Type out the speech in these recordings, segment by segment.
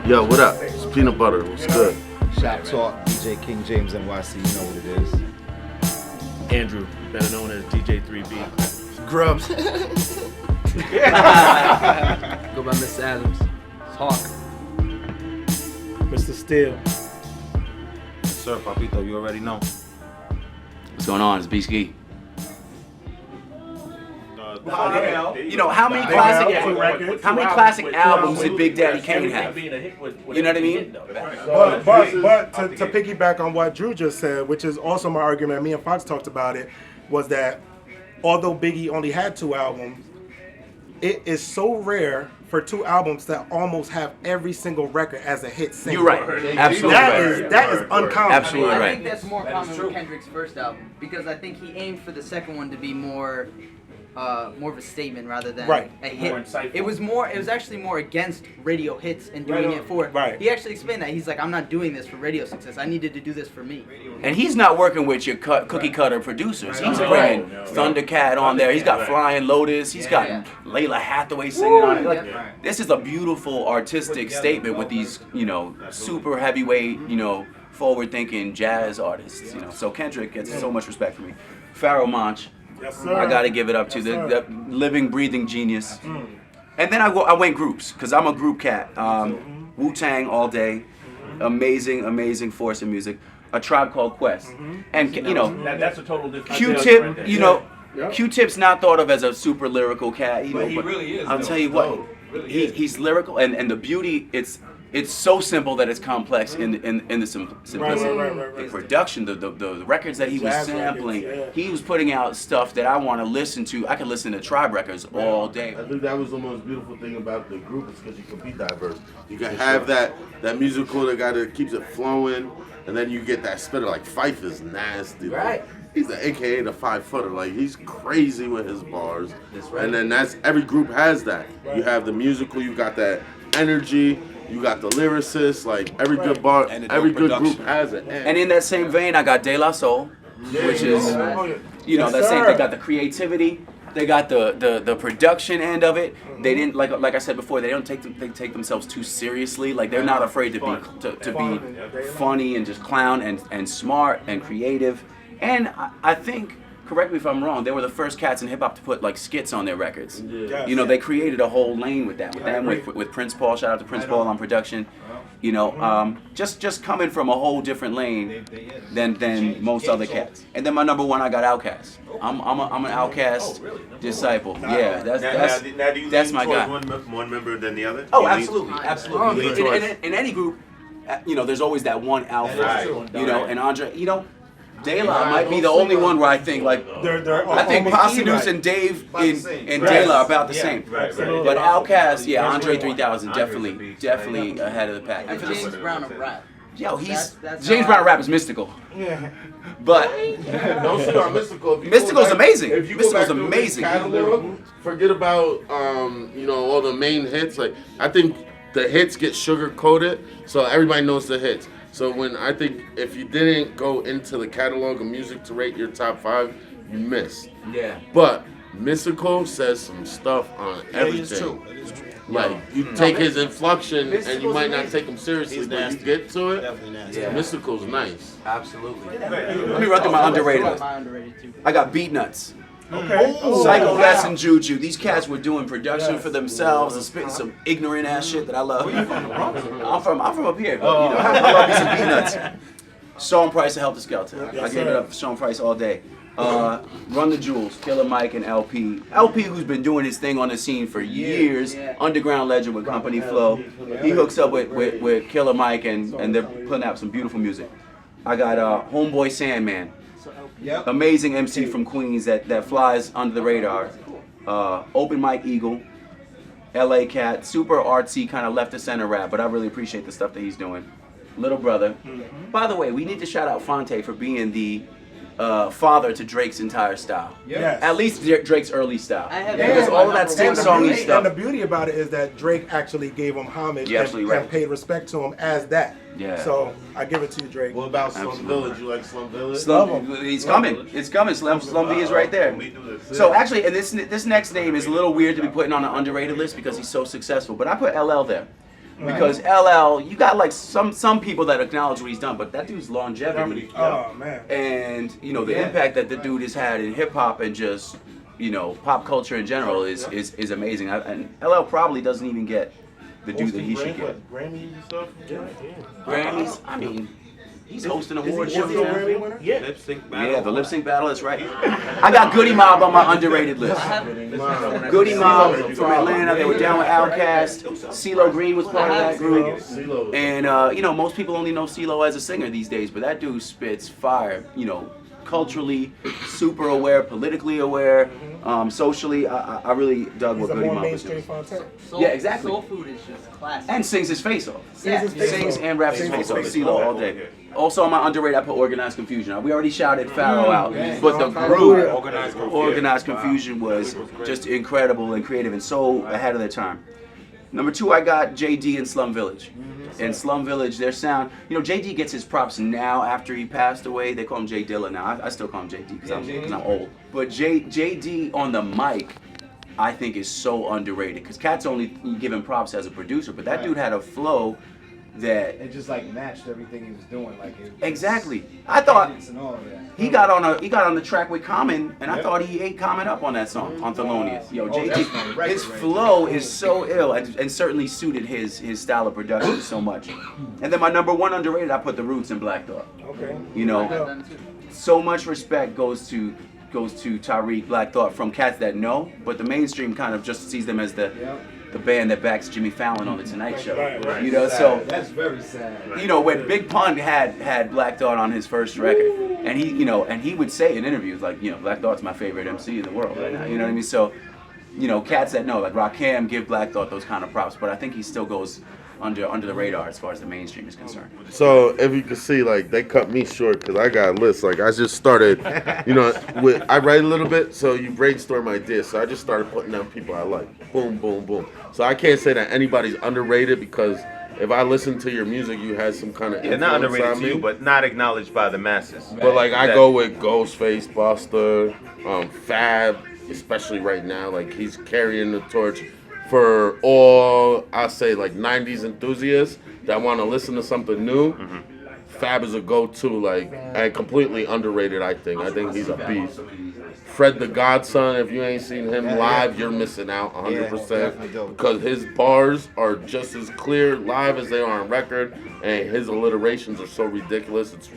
Yo, what up? It's Peanut Butter. What's good? Shop Talk, DJ King James NYC, you know what it is. Andrew, better known as DJ 3B. Grubz. Go by Mr.Adams. Hawk. Mr. Steele. Sir, Papito, you already know. What's going on? It's B-Ski. You know, how many classic albums did Big Daddy Kane have? You know what I mean? But to piggyback on what Drew just said, which is also my argument, me and Foxx talked about it, was that although Biggie only had 2 albums, it is so rare for 2 albums that almost have every single record as a hit single. You're right. Absolutely right. That is uncommon. Absolutely I right. think that's more common with Kendrick's first album because I think he aimed for the second one to be more of a statement rather than a hit. It was actually more against radio hits and doing it for. Right. He actually explained that he's like, I'm not doing this for radio success. I needed to do this for me. And he's not working with your cookie cutter producers. He's bringing Thundercat on there. He's got Flying Lotus. He's got Layla Hathaway singing on it. Like, this is a beautiful artistic statement with these, super heavyweight, forward-thinking jazz artists. So Kendrick gets so much respect from me. Pharoah Monch. Yes, sir. I gotta give it up to the living, breathing genius. And then I went groups, because I'm a group cat. Wu-Tang all day. Amazing force in music. A Tribe Called Quest. And, That's a total different. Q-Tip, Q-Tip's not thought of as a super lyrical cat. But he really is. I'll tell you what, he's lyrical, and the beauty, it's so simple that it's complex in the simplicity. Right. The production, the records that he was Jazz sampling, records, he was putting out stuff that I want to listen to. I could listen to Tribe records all day. I think that was the most beautiful thing about the group is because you can be diverse. You can have that musical that keeps it flowing, and then you get that spitter. Like Fife is nasty. Right. He's the AKA the 5-footer. Like he's crazy with his bars. And then every group has that. You have the musical. You got that energy. You got the lyricists, like every good bar, every good group has it. And in that same vein, I got De La Soul, which is, that same. They got the creativity, they got the production end of it. They didn't like I said before. They take themselves too seriously. Like they're not afraid to be funny and just clown and smart and creative. And I think. Correct me if I'm wrong. They were the first cats in hip hop to put like skits on their records. They created a whole lane with that. With Prince Paul. Shout out to Prince Paul on production. Just coming from a whole different lane than most other cats. And then my number 1, I got Outkast. I'm an Outkast disciple. Yeah, that's my guy. One member than the other? Oh, absolutely. In any group, there's always that one alpha. And Andre. De La might be the only one where I think I think Pasadus and Dave and De La are about the same. But Outkast, Andre 3000 definitely ahead of the pack. And for James Brown of rap. Yo, James Brown rap is mystical. Yeah. But don't sleep on Mystical. Mystical's amazing. If you Mystical's go back amazing. Catalog, forget about all the main hits. Like I think the hits get sugar coated, so everybody knows the hits. So I think if you didn't go into the catalog of music to rate your top 5, you missed. Yeah. But Mystical says some stuff on everything. It is true. Like you take his inflection and you might not take him seriously, but you get to it. Definitely nasty. Yeah. Mystical's nice. Absolutely. Let me run through my underrated list. My underrated too. I got Beat Nuts. Okay. Psycho Bass and Juju. These cats were doing production for themselves and spitting some ignorant ass shit that I love. I'm from up here, but I love me some Beat Nuts. Sean Price and Helter Skelter. I gave it up for Sean Price all day. Run the Jewels, Killer Mike and LP. LP, who's been doing his thing on the scene for years, underground legend with Company Flow. He hooks up with Killer Mike and they're putting out some beautiful music. I got Homeboy Sandman. Amazing MC from Queens that flies under the radar. Open Mike Eagle, LA Cat, super artsy, kind of left to center rap, but I really appreciate the stuff that he's doing. Little Brother. By the way, we need to shout out Fonte for being the father to Drake's entire style. Yes. At least Drake's early style. I have Because all of that sing-songy stuff. And the beauty about it is that Drake actually gave him homage and paid respect to him as that. Yeah. So I give it to you, Drake. What about Slum Village? You like Slum Village? He's coming. It's coming. Slum V is right there. So actually, and this next name is a little weird to be putting on an underrated list because he's so successful. But I put LL there. Because LL, you got like some people that acknowledge what he's done, but that dude's longevity. Oh man. And the impact that the dude has had in hip hop and just pop culture in general is amazing. And LL probably doesn't even get the due that he should get. Grammys and stuff. Grammys, I mean, he's hosting award shows. Yeah. Lip sync battle. Yeah, the lip sync battle, that's right. I got Goody Mob on my underrated list. Goody Mob from Atlanta, they were down with Outkast. CeeLo Green was part of that group. And, most people only know CeeLo as a singer these days, but that dude spits fire, culturally super aware, politically aware, socially. I really dug what Goody Mob was doing. Yeah, exactly. Soul Food is just classic. And sings his face off. Yeah. Sings and raps his face off. CeeLo all day. Also on my underrated, I put Organized Confusion. We already shouted Pharaoh out, but the group Organized Confusion was just incredible and creative and so ahead of their time. Number 2, I got JD and Slum Village. In Slum Village, their sound, JD gets his props now after he passed away. They call him J Dilla now. I still call him JD because I'm old. But JD on the mic, I think is so underrated because cats only give him props as a producer, but that dude had a flow that it just like matched everything he was doing. Like exactly. I thought and all of that. he got on the track with Common, and I thought he ate Common up on that song on Thelonious. Yo, JD, his flow is so ill and certainly suited his style of production so much. And then my number 1 underrated, I put The Roots and Black Thought. Okay. So much respect goes to Tariq, Black Thought from cats that know, but the mainstream kind of just sees them as the band that backs Jimmy Fallon on the Tonight Show. Right. So that's very sad. When Big Pun had Black Thought on his first record, and he would say in interviews like, Black Thought's my favorite MC in the world right now. You know what I mean? So, cats that know, like Rakim, give Black Thought those kind of props, but I think he still goes under the radar as far as the mainstream is concerned. So if you can see, like, they cut me short because I got a list. Like, I just started, I write a little bit, so you brainstorm ideas. So I just started putting down people I like. Boom, boom, boom. So I can't say that anybody's underrated because if I listen to your music, you had some kind of influence not underrated on to me. you, but not acknowledged by the masses. But like I go with Ghostface, Busta, Fab, especially right now. Like he's carrying the torch for all, I'll say, like 90s enthusiasts that want to listen to something new. Fab is a go-to, like, and completely underrated, I think. I think he's a beast. Fred the Godson, if you ain't seen him live, you're missing out 100%. Because his bars are just as clear live as they are on record, and his alliterations are so ridiculous, it's,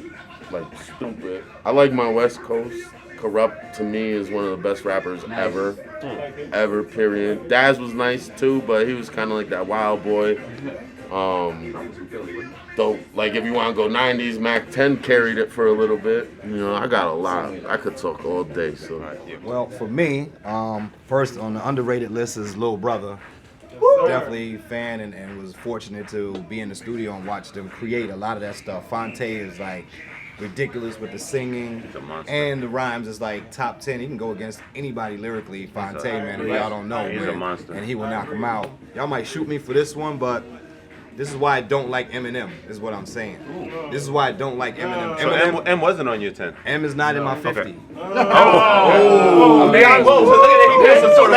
like, stupid. I like my West Coast. Corrupt, to me, is one of the best rappers ever, period. Daz was nice, too, but he was kind of like that wild boy. Though, like, if you want to go 90s, Mac 10 carried it for a little bit. I got a lot. I could talk all day, so. Well, for me, first on the underrated list is Lil Brother. Definitely fan and was fortunate to be in the studio and watch them create a lot of that stuff. Fonte is like ridiculous with the singing and the rhymes is like top 10. He can go against anybody lyrically. Fonte, man, if y'all don't know, He's a man, monster. and he will knock him out. Y'all might shoot me for this one, but this is why I don't like Eminem, is what I'm saying. This is why I don't like Eminem. So M wasn't on your 10. M is not in my 50. Okay. Oh, man. Whoa, so look at that. He passed some sort of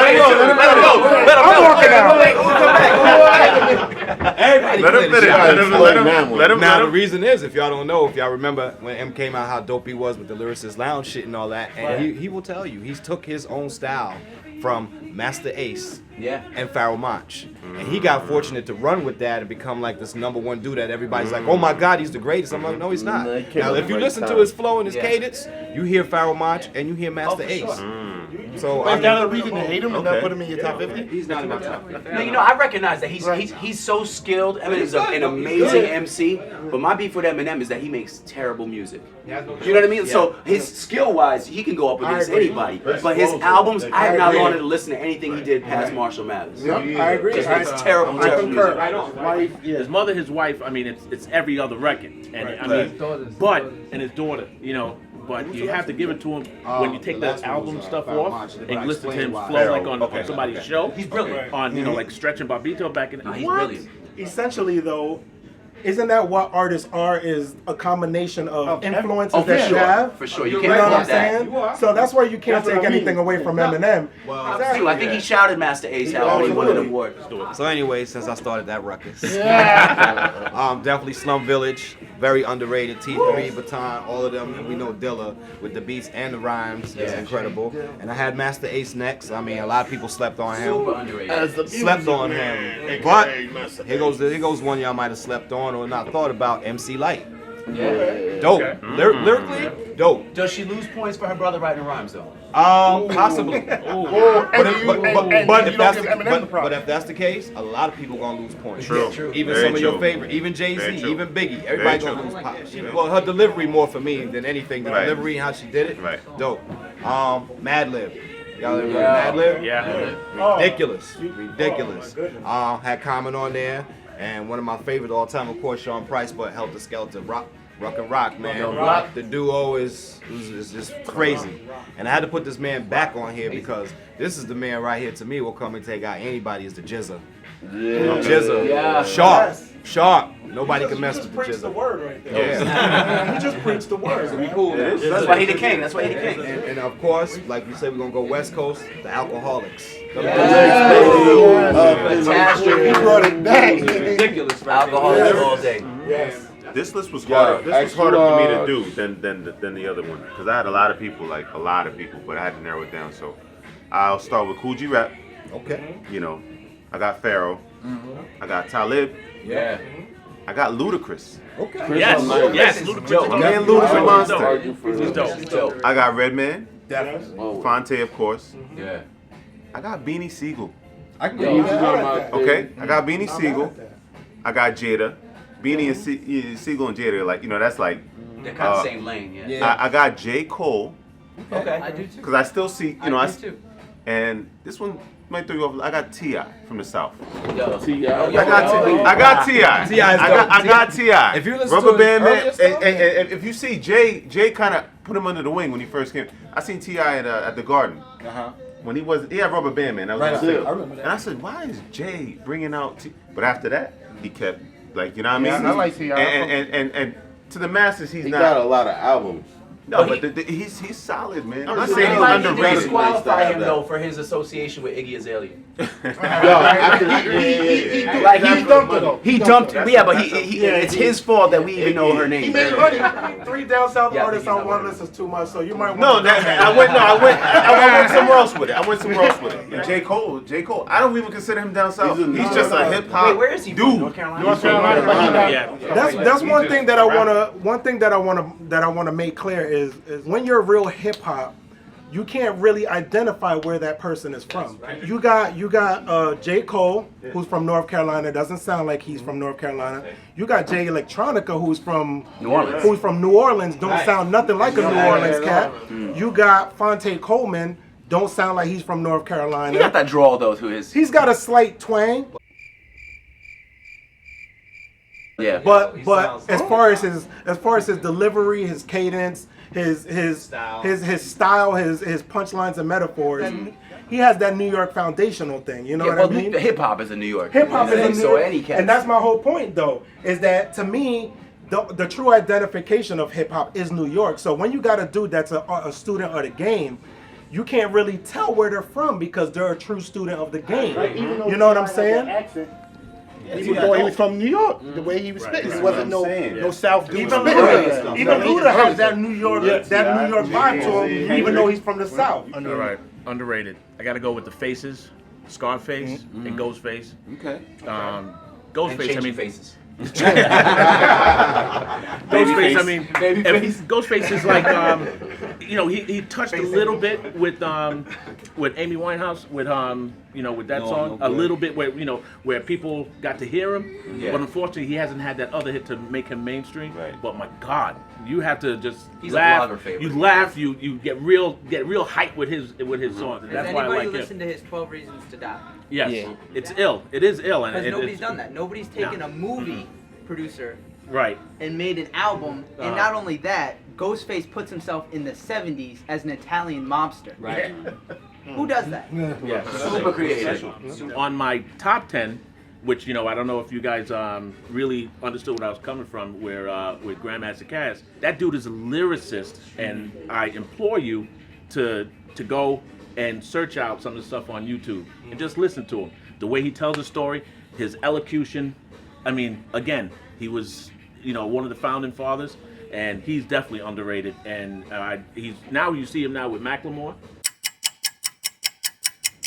Let him Let him Now, the reason is, if y'all don't know, if y'all remember when M came out, how dope he was with the Lyricist Lounge shit and all that, and he will tell you, he's took his own style from Master Ace and Pharoah Monch. And he got fortunate to run with that and become like this #1 dude that everybody's like, oh my God, he's the greatest. I'm like, no, he's not. Now, if you listen to his flow and his cadence, you hear Pharoah Monch and you hear Master Ace. So Is that a reason to hate him and not put him in your top 50? He's not in my top 50. No, I recognize that he's so skilled. Eminem's an amazing MC, but my beef with Eminem is that he makes terrible music. You know what I mean? So his skill-wise, he can go up against anybody. But his albums, I have not wanted to listen to anything he did past Marshall Mathers. I agree. Just makes terrible music. His mother, his wife. I mean, it's every other record, and and his daughter. But you have to give it to him when you take that album stuff off and you listen to him flow like on somebody's show. He's brilliant. On like Stretch and Papito back in the He's brilliant. Essentially, though, isn't that what artists are? Is a combination of influences for that sure. you have. For sure, you You can't know what I'm have that. saying? So that's why you can't take anything away from Eminem. True, I think he shouted Master Ace out when he won an award. So anyway, since I started that ruckus, definitely Slum Village, very underrated. T3, Baton, all of them. We know Dilla with the beats and the rhymes is incredible. And I had Master Ace next. I mean, a lot of people slept on him. Super underrated. Slept on him. But here goes one y'all might have slept on or not thought about. MC Light. Yeah. Dope. Lyrically, dope. Does she lose points for her brother writing rhymes though? Possibly. But if that's the case, a lot of people gonna lose points. True. Even Very some of your true. favorite, even Jay-Z, Very true. even Biggie, everybody Very gonna true. lose points. Well, her delivery more for me than anything. The Right. delivery and how she did it, Right. dope. Mad Lib. Y'all ever heard Mad Lib? Yeah. Ridiculous. Had Common on there, and one of my favorite all time, of course, Sean Price, but Helter Skelter, Rock and Rock, man. The duo is just crazy. And I had to put this man back on here because this is the man right here to me will come and take out anybody is the Jizza. Jizza. Yeah. Sharp. Nobody can mess with the Preach the Jizza. word right there. You just preached the word. That's why he the king. That's why he the king. And of course, like we said, we're gonna go West Coast, the Alcoholics. He brought it back. Ridiculous. Alcoholics all day. Yes. This list was harder. This was harder for me to do than the other one because I had a lot of people, but I had to narrow it down. So I'll start with Cool G Rap. Okay. You know, I got Pharaoh. I got Talib. Yeah. I got Ludacris. Okay. Yes. Ludacris. Man, Ludacris monster. He's dope. I got Redman. Definitely. Fonte, of course. Yeah. I got Beanie Siegel. I can go. Okay, I got Beanie Siegel. I got Jada. Beanie and Siegel and Jada are like, that's like. They're kind of the same lane, yeah. I got J. Cole. Okay. I do too. Because I still see, I do too. And this one might throw you off. I got T.I. from the South. T.I. I got T.I. I got T.I. If you listen Rubber to Band his Man, earlier stuff, and if you see Jay kind of put him under the wing when he first came. I seen T.I. at the Garden. When he had Rubber Band Man. That was I remember that. And I said, why is Jay bringing out T? But after that, he kept like, you know what I mean? I like T.I. And to the masses, he's He not. got a lot of albums. No, but he's solid, man. I'm not He saying he's might need to underrated. disqualify him though for his association with Iggy Azalea. He dumped. Yeah, but it's his fault that we even know her name. He made money. 3 down south artists on one list is too much, so you might want No, to I went somewhere else with it. And J. Cole. I don't even consider him down south. He's just a hip hop. Wait, where is he? Dude. North Carolina. That's one thing that I wanna make clear is when you're real hip hop, you can't really identify where that person is from. You got J. Cole, who's from North Carolina. Doesn't sound like he's from North Carolina. You got Jay Electronica, who's from New Orleans. Don't sound nothing like a New Orleans cat. You got Fonte Coleman. Don't sound like he's from North Carolina. He got that drawl though to his. He's got a slight twang. Yeah. But as far as his delivery, his cadence, his style, his punchlines and metaphors, he has that New York foundational thing. You know what I mean? Hip hop is a New York. Hip hop is a New so York, any cat. and that's my whole point though. Is that to me, the true identification of hip hop is New York. So when you got a dude that's a student of the game, you can't really tell where they're from because they're a true student of the game. You know what I'm saying? People thought he was from New York. The way he was spitting, he wasn't no South dude. Even Luda has that New York vibe to him, even though he's from the South. All right, underrated. I got to go with the Faces, Scarface, and Ghostface. Okay. Ghostface. I mean, faces. Ghostface. I mean, Ghostface is like, he touched a little bit with Amy Winehouse with that song a little bit where people got to hear him, but unfortunately he hasn't had that other hit to make him mainstream. Right. But my God, you have to just laugh. You laugh. You get real hype with his songs. Has That's why I anybody like listened to his 12 Reasons to Die? Yes, it's ill. It is ill, and nobody's done that. Nobody's taken a movie producer right and made an album, and not only that, Ghostface puts himself in the 70s as an Italian mobster. Right. Who does that? Yeah. Super creative. On my top 10, which I don't know if you guys really understood what I was coming from, where with Grandmaster Caz, that dude is a lyricist, and I implore you to go and search out some of the stuff on YouTube and just listen to him. The way he tells a story, his elocution. I mean, again, he was one of the founding fathers, and he's definitely underrated. And he's now you see him now with Macklemore.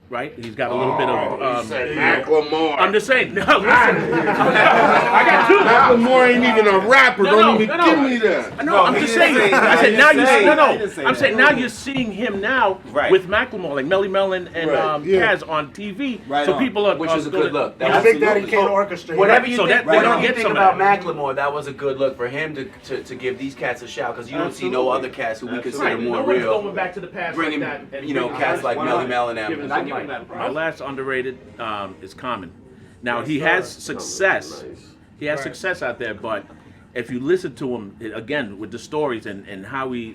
Right, he's got a little bit of. Macklemore. I'm just saying. No, listen. I got two. Macklemore ain't even a rapper. Don't even give me that. No, I'm just saying. I said now you see. No. I'm saying now you're seeing him now with Macklemore, like Melly Mel and Caz on TV. Right so on. people are. Which is a good look. And Big Daddy Kane orchestrated. Whatever you So think, that- whatever you get think some about of that. Macklemore, that was a good look for him to give these cats a shout, because you don't see no other cats who we consider Right, more no one's real. going back to the past Bringing, like that. And cats like Melly Mel and giving them. some light. My last underrated is Common. Now he has success. He has success out there, but if you listen to him again with the stories and how he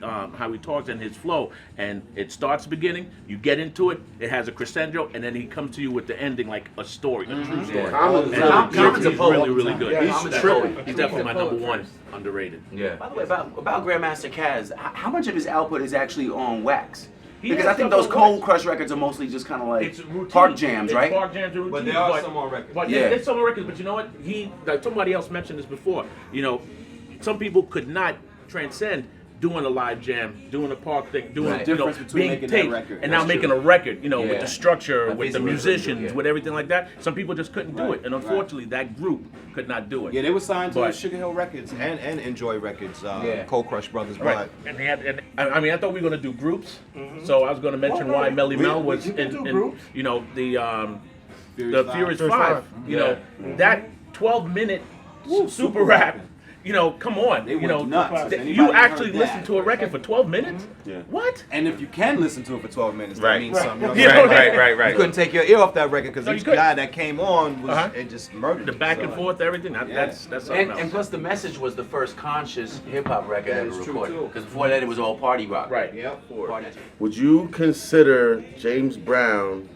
talks and his flow, and it starts beginning, you get into it, it has a crescendo, and then he comes to you with the ending like a story, a true story. Common's a He's poet. really good. He's tripping. He's definitely my number one underrated. Yeah. By the way, about Grandmaster Caz, how much of his output is actually on wax? He Because has I think stuff those on Cold wax. Crush records are mostly just kind of like It's routine. park jams, It's right? Park jams and routines, But there are some on records. But Yeah. there's some on records. But you know what? Like somebody else mentioned this before. Some people could not transcend doing a live jam, doing a park thing, doing Right. Difference between being making that taped, record. and now That's making true. a record. Yeah. With the structure, Like with the basically, musicians, yeah. with everything like that. Some people just couldn't do it, and unfortunately, that group could not do it. Yeah, they were signed to But- Sugar Hill Records and Enjoy Records, Yeah. Cold Crush Brothers. Right. And they had, I thought we were gonna do groups, so I was gonna mention why Melly Mel was we can in, do in groups. the Furious Five. Furious That 12-minute super rap. Come on. They went nuts. If You anybody actually heard listen that. to a record for 12 minutes? Yeah. What? And if you can listen to it for 12 minutes, that Right. means something. You know what I mean? You couldn't take your ear off that record because No, you each couldn't. guy that came on was it just murdered The you, back so. and forth, everything. That's something else. And plus, The Message was the first conscious hip hop record That ever is true, recorded. too. Because before that, it was all party rock. Right. Yep. Party. Would you consider James Brown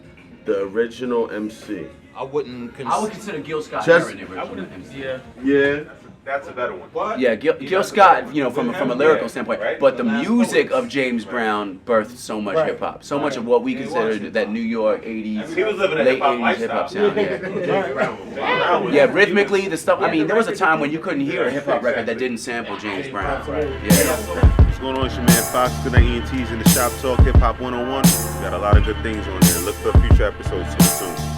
the original MC? I wouldn't I would consider Gil Scott Just- Heron the I original wouldn't. MC. Yeah. Yeah. That's a better one. What? Yeah, Gil Scott, from a lyrical standpoint, right? but the music of James Brown birthed so much Right. hip hop, so much of what we considered that New York '80s, He was living a late hip-hop '80s hip hop lifestyle. sound. Yeah. Yeah, rhythmically, the stuff. I mean, there was a time when you couldn't hear a hip hop record that didn't sample James Brown. Yeah. What's going on? It's your man Foxx. Goodnight ENT's in the shop talk, hip hop 101. We got a lot of good things on there. Look for future episodes soon.